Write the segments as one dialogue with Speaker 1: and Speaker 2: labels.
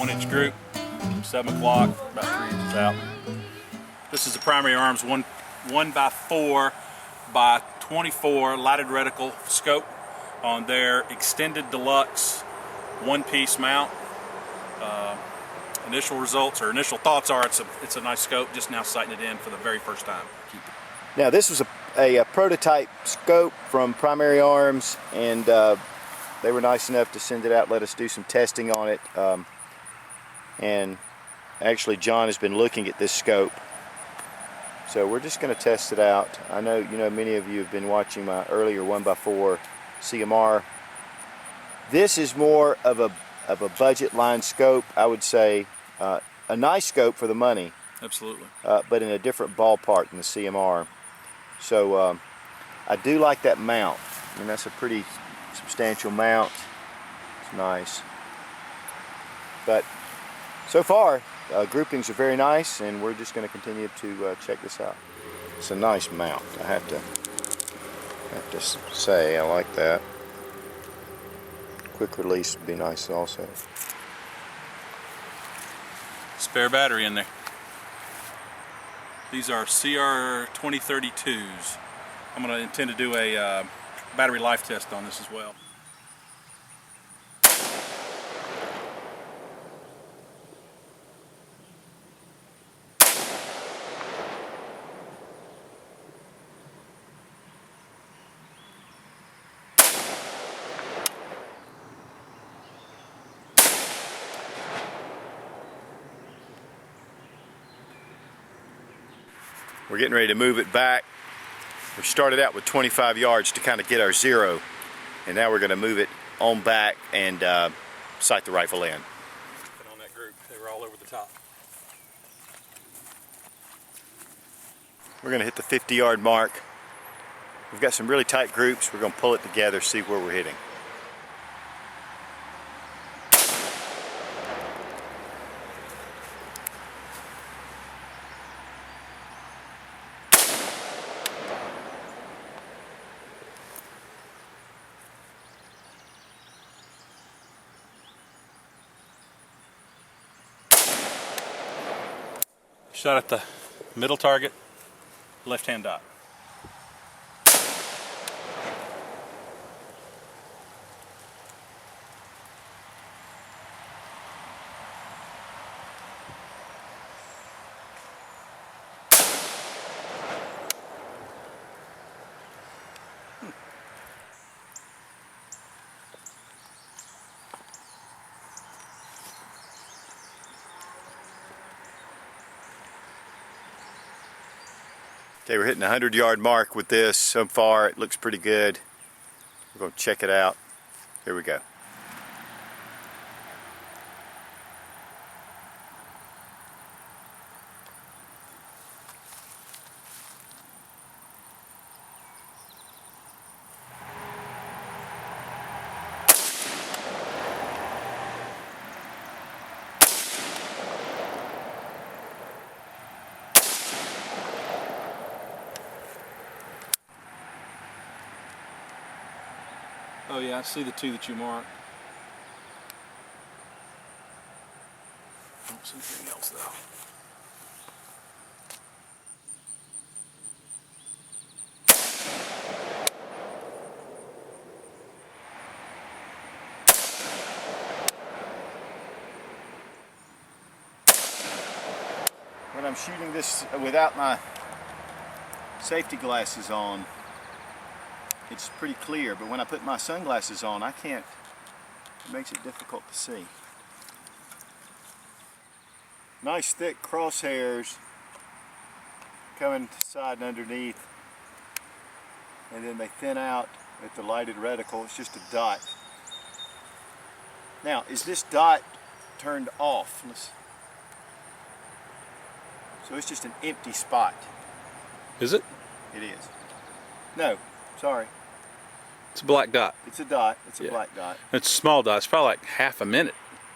Speaker 1: 1-inch group, 7 o'clock, about 3 inches out. This is the Primary Arms 1x4x24 lighted reticle scope on their extended deluxe one-piece mount. Initial results or initial thoughts are it's a nice scope, just now sighting it in for the very first time.
Speaker 2: Now this was a prototype scope from Primary Arms, and they were nice enough to send it out, let us do some testing on it. And actually John has been looking at this scope, so we're just going to test it out. I know many of you have been watching my earlier 1x4 CMR. This is more of a budget line scope, I would say. A nice scope for the money.
Speaker 1: Absolutely.
Speaker 2: But in a different ballpark than the CMR. So I do like that mount. I mean, that's a pretty substantial mount. It's nice. But so far, groupings are very nice, and we're just going to continue to check this out. It's a nice mount. I have to say, I like that. Quick release would be nice also.
Speaker 1: Spare battery in there. These are CR 2032s. I'm going to intend to do a battery life test on this as well.
Speaker 2: We're getting ready to move it back. We started out with 25 yards to kind of get our zero, and now we're going to move it on back and sight the rifle in.
Speaker 1: On that group, they were all over the top.
Speaker 2: We're going to hit the 50-yard mark. We've got some really tight groups. We're going to pull it together, see where we're hitting.
Speaker 1: Shot at the middle target, left-hand dot.
Speaker 2: Okay, we're hitting the 100-yard mark with this. So far, it looks pretty good. We're going to check it out. Here we go.
Speaker 1: Oh yeah, I see the two that you marked. I don't see anything else though.
Speaker 2: When I'm shooting this without my safety glasses on, it's pretty clear, but when I put my sunglasses on, I can't. It makes it difficult to see. Nice thick crosshairs coming to the side and underneath, and then they thin out at the lighted reticle. It's just a dot. Now, is this dot turned off? So it's just an empty spot.
Speaker 1: Is it?
Speaker 2: It is. No, sorry.
Speaker 1: It's a black dot.
Speaker 2: It's a dot. It's a black dot.
Speaker 1: It's a small dot. It's probably like half a minute.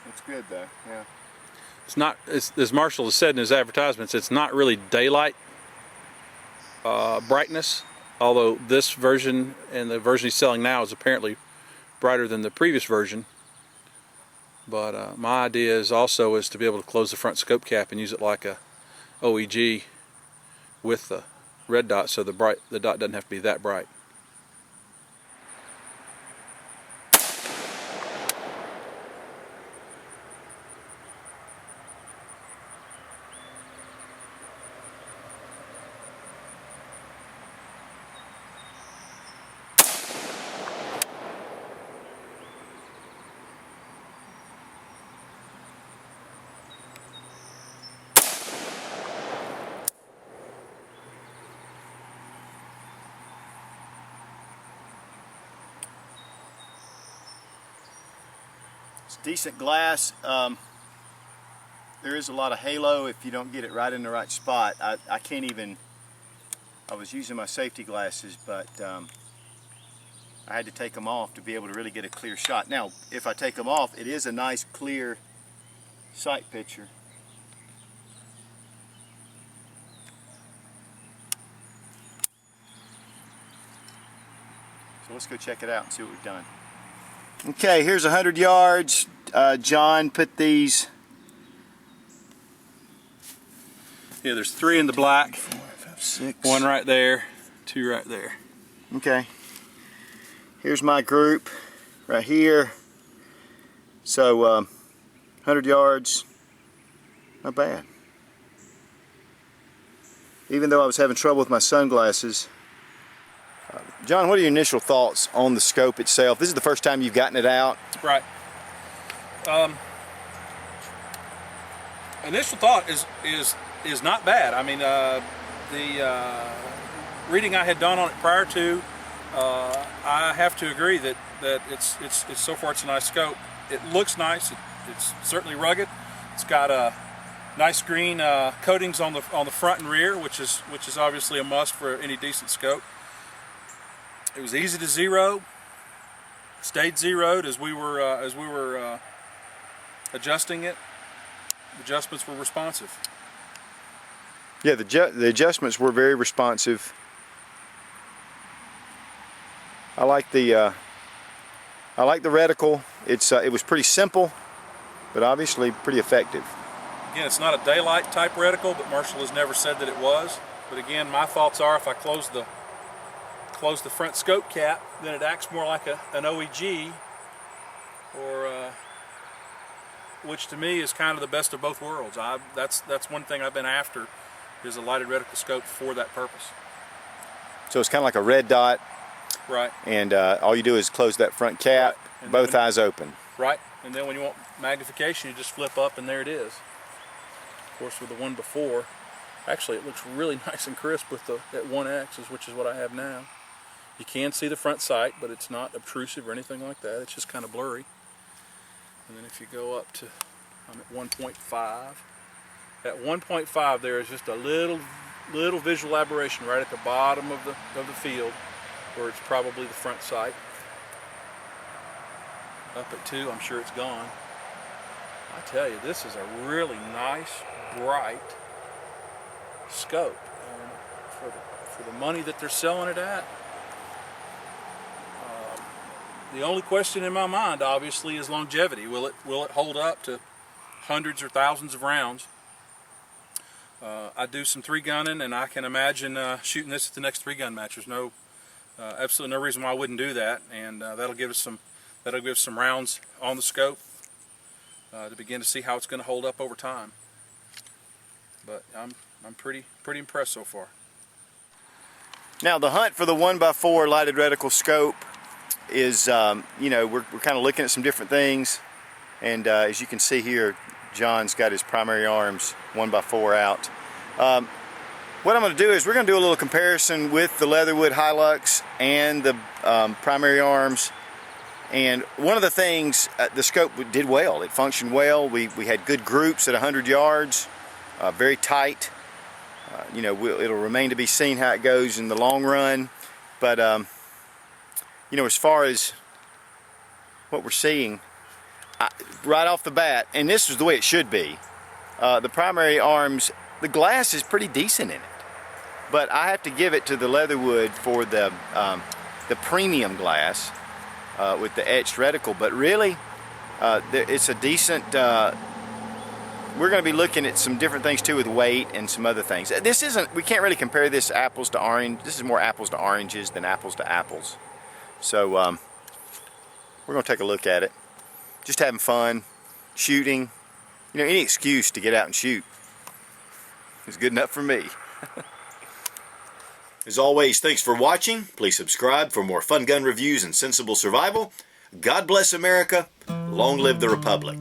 Speaker 2: It's good though, yeah.
Speaker 1: It's not, as Marshall has said in his advertisements, it's not really daylight brightness, although this version and the version he's selling now is apparently brighter than the previous version. But my idea is also to be able to close the front scope cap and use it like a OEG with the red dot, so the dot doesn't have to be that bright.
Speaker 2: It's decent glass. There is a lot of halo if you don't get it right in the right spot. I can't even, I was using my safety glasses, but I had to take them off to be able to really get a clear shot. Now, if I take them off, it is a nice clear sight picture. So let's go check it out and see what we've done. Okay, here's 100 yards. John put these.
Speaker 1: Yeah, there's 3 in the black.
Speaker 2: 4, 5, 6.
Speaker 1: 1 right there, 2 right there.
Speaker 2: Okay. Here's my group right here. So 100 yards, not bad. Even though I was having trouble with my sunglasses. John, what are your initial thoughts on the scope itself? This is the first time you've gotten it out.
Speaker 1: Right. Initial thought is not bad. I mean, the reading I had done on it prior to, I have to agree that it's so far it's a nice scope. It looks nice. It's certainly rugged. It's got nice green coatings on the front and rear, which is obviously a must for any decent scope. It was easy to zero. Stayed zeroed as we were adjusting it. The adjustments were responsive.
Speaker 2: Yeah, the adjustments were very responsive. I like the reticle. It was pretty simple, but obviously pretty effective.
Speaker 1: Again, it's not a daylight type reticle, but Marshall has never said that it was. But again, my thoughts are if I close the front scope cap, then it acts more like an OEG, or which to me is kind of the best of both worlds. That's one thing I've been after, is a lighted reticle scope for that purpose.
Speaker 2: So it's kind of like a red dot.
Speaker 1: Right.
Speaker 2: And all you do is close that front cap, right. Both eyes open.
Speaker 1: Right. And then when you want magnification, you just flip up and there it is. Of course, with the one before, actually it looks really nice and crisp with at 1x, which is what I have now. You can see the front sight, but it's not obtrusive or anything like that. It's just kind of blurry. And then if you go up to, I'm at 1.5. At 1.5 there is just a little visual aberration right at the bottom of the field, where it's probably the front sight. Up at 2, I'm sure it's gone. I tell you, this is a really nice, bright scope. And for the money that they're selling it at, the only question in my mind, obviously, is longevity. Will it hold up to hundreds or thousands of rounds? I do some 3-gunning, and I can imagine shooting this at the next 3-gun match. There's absolutely no reason why I wouldn't do that, and that'll give us some rounds on the scope to begin to see how it's going to hold up over time. But I'm pretty impressed so far.
Speaker 2: Now the hunt for the 1x4 lighted reticle scope is, we're kind of looking at some different things, and as you can see here, John's got his primary arms 1x4 out. What I'm going to do is we're going to do a little comparison with the Leatherwood Hilux and the primary arms. And one of the things, the scope did well. It functioned well. We had good groups at 100 yards, very tight. It'll remain to be seen how it goes in the long run. But as far as what we're seeing, right off the bat, and this is the way it should be, the primary arms, the glass is pretty decent in it. But I have to give it to the Leatherwood for the premium glass with the etched reticle. But really, It's a decent. We're going to be looking at some different things too with weight and some other things. This isn't. We can't really compare this apples to orange. This is more apples to oranges than apples to apples. So we're going to take a look at it. Just having fun, shooting. You know, any excuse to get out and shoot is good enough for me.
Speaker 3: As always, thanks for watching. Please subscribe for more fun gun reviews and sensible survival. God bless America. Long live the Republic.